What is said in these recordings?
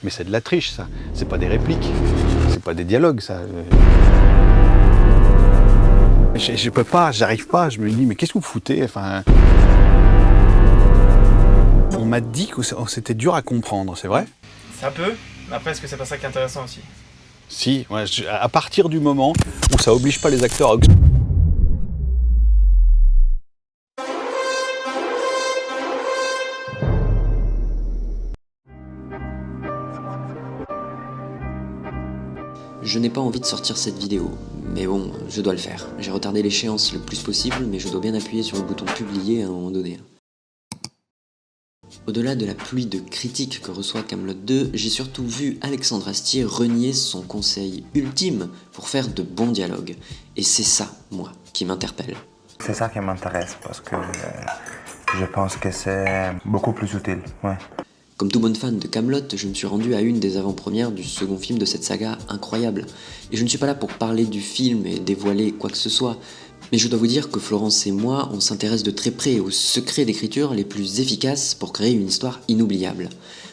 Mais c'est de la triche, ça. C'est pas des répliques. C'est pas des dialogues, ça. Je peux pas, j'arrive pas. Je me dis, mais qu'est-ce que vous foutez? Enfin... On m'a dit que c'était dur à comprendre, c'est vrai? Ça peut, mais après, est-ce que c'est pas ça qui est intéressant aussi? Si, ouais, à partir du moment où ça oblige pas les acteurs à... Je n'ai pas envie de sortir cette vidéo, mais bon, je dois le faire. J'ai retardé l'échéance le plus possible, mais je dois bien appuyer sur le bouton publier à un moment donné. Au-delà de la pluie de critiques que reçoit Kaamelott 2, j'ai surtout vu Alexandre Astier renier son conseil ultime pour faire de bons dialogues. Et c'est ça, moi, qui m'interpelle. C'est ça qui m'intéresse, parce que je pense que c'est beaucoup plus utile, ouais. Comme tout bon fan de Kaamelott, je me suis rendu à une des avant-premières du second film de cette saga incroyable. Et je ne suis pas là pour parler du film et dévoiler quoi que ce soit, mais je dois vous dire que Florence et moi, on s'intéresse de très près aux secrets d'écriture les plus efficaces pour créer une histoire inoubliable.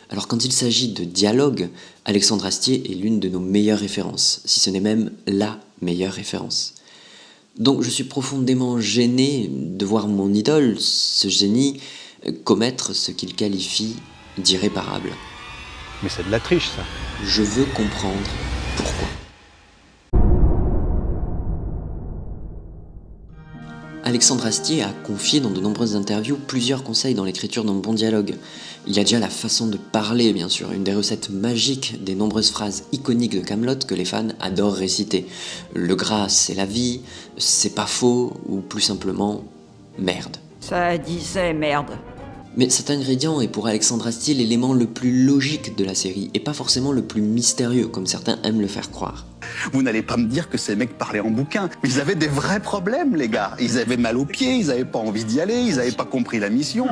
Alors quand il s'agit de dialogue, Alexandre Astier est l'une de nos meilleures références, si ce n'est même la meilleure référence. Donc je suis profondément gêné de voir mon idole, ce génie, commettre ce qu'il qualifie d'irréparable. Mais c'est de la triche, ça. Je veux comprendre pourquoi. Alexandre Astier a confié dans de nombreuses interviews plusieurs conseils dans l'écriture d'un bon dialogue. Il y a déjà la façon de parler, bien sûr, une des recettes magiques des nombreuses phrases iconiques de Kaamelott que les fans adorent réciter. Le gras, c'est la vie, c'est pas faux, ou plus simplement, merde. Ça disait merde. Mais cet ingrédient est pour Alexandre Astier l'élément le plus logique de la série, et pas forcément le plus mystérieux, comme certains aiment le faire croire. Vous n'allez pas me dire que ces mecs parlaient en bouquin. Ils avaient des vrais problèmes, les gars. Ils avaient mal aux pieds, ils n'avaient pas envie d'y aller, ils n'avaient pas compris la mission.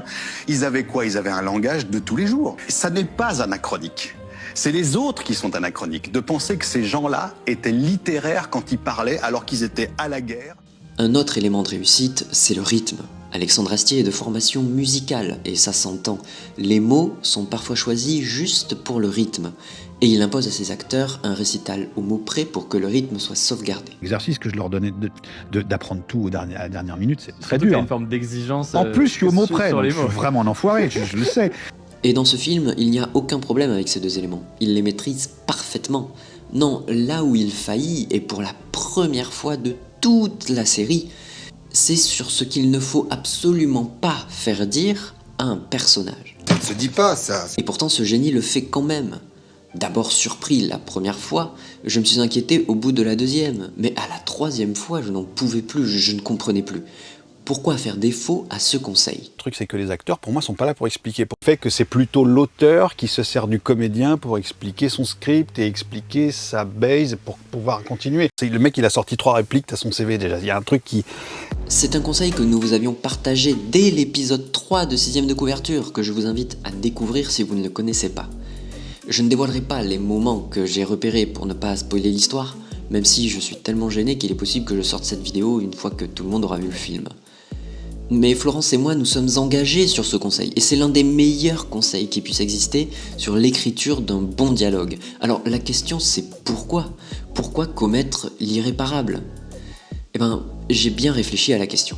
Ils avaient quoi? Ils avaient un langage de tous les jours. Ça n'est pas anachronique. C'est les autres qui sont anachroniques. De penser que ces gens-là étaient littéraires quand ils parlaient alors qu'ils étaient à la guerre. Un autre élément de réussite, c'est le rythme. Alexandre Astier est de formation musicale, et ça s'entend. Les mots sont parfois choisis juste pour le rythme, et il impose à ses acteurs un récital au mot près pour que le rythme soit sauvegardé. L'exercice que je leur donnais d'apprendre tout à la dernière minute, c'est très Surtout qu'il y dur. a une forme d'exigence. En plus, je suis au mot près, sur donc les je suis mots. vraiment un enfoiré, je le sais. Et dans ce film, il n'y a aucun problème avec ces deux éléments. Il les maîtrise parfaitement. Non, là où il faillit, et pour la première fois de toute la série, c'est sur ce qu'il ne faut absolument pas faire dire à un personnage. Ça ne se dit pas, ça. Et pourtant, ce génie le fait quand même. D'abord surpris la première fois, je me suis inquiété au bout de la deuxième, mais à la troisième fois, je n'en pouvais plus, je ne comprenais plus. Pourquoi faire défaut à ce conseil? Le truc, c'est que les acteurs, pour moi, sont pas là pour expliquer. Pour le fait que c'est plutôt l'auteur qui se sert du comédien pour expliquer son script et expliquer sa base pour pouvoir continuer. Le mec, il a sorti 3 répliques à son CV déjà. Il y a un truc qui... C'est un conseil que nous vous avions partagé dès l'épisode 3 de 6ème de couverture, que je vous invite à découvrir si vous ne le connaissez pas. Je ne dévoilerai pas les moments que j'ai repérés pour ne pas spoiler l'histoire, même si je suis tellement gêné qu'il est possible que je sorte cette vidéo une fois que tout le monde aura vu le film. Mais Florence et moi, nous sommes engagés sur ce conseil, et c'est l'un des meilleurs conseils qui puisse exister sur l'écriture d'un bon dialogue. Alors la question c'est pourquoi? Pourquoi commettre l'irréparable? Eh ben, j'ai bien réfléchi à la question.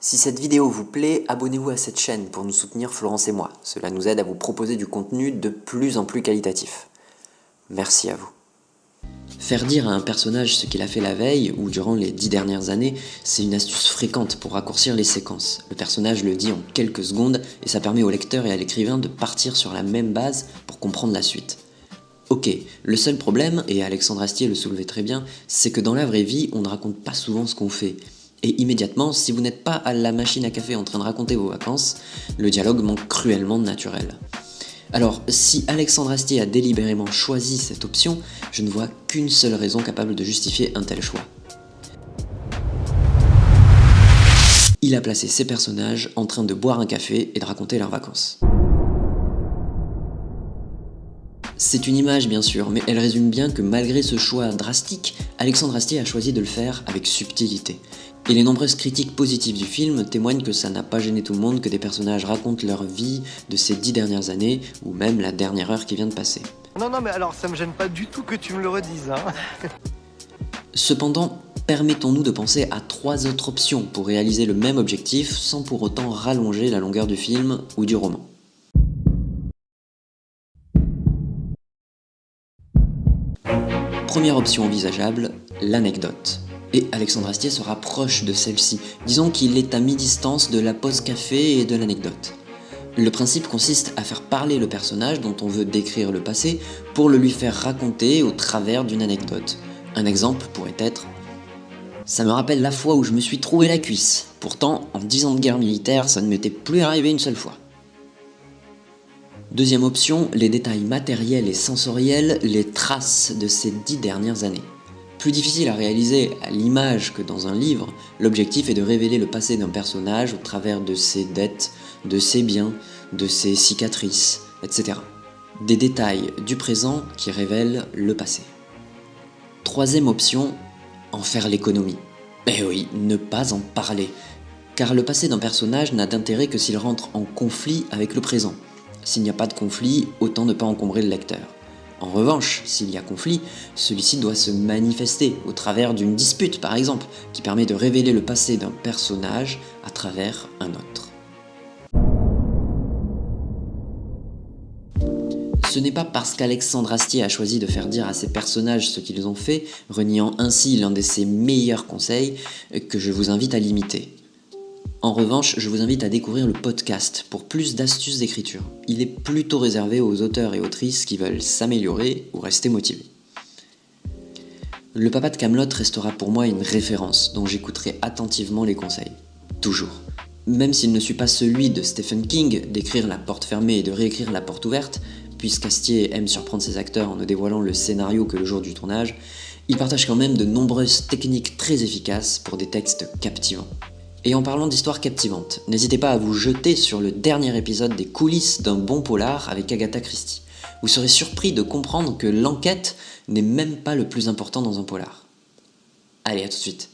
Si cette vidéo vous plaît, abonnez-vous à cette chaîne pour nous soutenir Florence et moi. Cela nous aide à vous proposer du contenu de plus en plus qualitatif. Merci à vous. Faire dire à un personnage ce qu'il a fait la veille ou durant les 10 dernières années, c'est une astuce fréquente pour raccourcir les séquences. Le personnage le dit en quelques secondes et ça permet au lecteur et à l'écrivain de partir sur la même base pour comprendre la suite. Ok, le seul problème, et Alexandre Astier le soulevait très bien, c'est que dans la vraie vie, on ne raconte pas souvent ce qu'on fait. Et immédiatement, si vous n'êtes pas à la machine à café en train de raconter vos vacances, le dialogue manque cruellement de naturel. Alors, si Alexandre Astier a délibérément choisi cette option, je ne vois qu'une seule raison capable de justifier un tel choix. Il a placé ses personnages en train de boire un café et de raconter leurs vacances. C'est une image bien sûr, mais elle résume bien que malgré ce choix drastique, Alexandre Astier a choisi de le faire avec subtilité. Et les nombreuses critiques positives du film témoignent que ça n'a pas gêné tout le monde que des personnages racontent leur vie de ces 10 dernières années, ou même la dernière heure qui vient de passer. Non, mais alors ça me gêne pas du tout que tu me le redises, hein. Cependant, permettons-nous de penser à 3 autres options pour réaliser le même objectif sans pour autant rallonger la longueur du film ou du roman. Première option envisageable, l'anecdote. Et Alexandre Astier se rapproche de celle-ci. Disons qu'il est à mi-distance de la pause café et de l'anecdote. Le principe consiste à faire parler le personnage dont on veut décrire le passé pour le lui faire raconter au travers d'une anecdote. Un exemple pourrait être « Ça me rappelle la fois où je me suis troué la cuisse. Pourtant, en 10 ans de guerre militaire, ça ne m'était plus arrivé une seule fois. » Deuxième option, les détails matériels et sensoriels, les traces de ces 10 dernières années. Plus difficile à réaliser à l'image que dans un livre, l'objectif est de révéler le passé d'un personnage au travers de ses dettes, de ses biens, de ses cicatrices, etc. Des détails du présent qui révèlent le passé. Troisième option, en faire l'économie. Eh oui, ne pas en parler, car le passé d'un personnage n'a d'intérêt que s'il rentre en conflit avec le présent. S'il n'y a pas de conflit, autant ne pas encombrer le lecteur. En revanche, s'il y a conflit, celui-ci doit se manifester au travers d'une dispute par exemple, qui permet de révéler le passé d'un personnage à travers un autre. Ce n'est pas parce qu'Alexandre Astier a choisi de faire dire à ses personnages ce qu'ils ont fait, reniant ainsi l'un de ses meilleurs conseils, que je vous invite à l'imiter. En revanche, je vous invite à découvrir le podcast pour plus d'astuces d'écriture. Il est plutôt réservé aux auteurs et autrices qui veulent s'améliorer ou rester motivés. Le papa de Kaamelott restera pour moi une référence dont j'écouterai attentivement les conseils. Toujours. Même s'il ne suit pas celui de Stephen King d'écrire la porte fermée et de réécrire la porte ouverte, puisqu'Astier aime surprendre ses acteurs en ne dévoilant le scénario que le jour du tournage, il partage quand même de nombreuses techniques très efficaces pour des textes captivants. Et en parlant d'histoires captivantes, n'hésitez pas à vous jeter sur le dernier épisode des coulisses d'un bon polar avec Agatha Christie. Vous serez surpris de comprendre que l'enquête n'est même pas le plus important dans un polar. Allez, à tout de suite.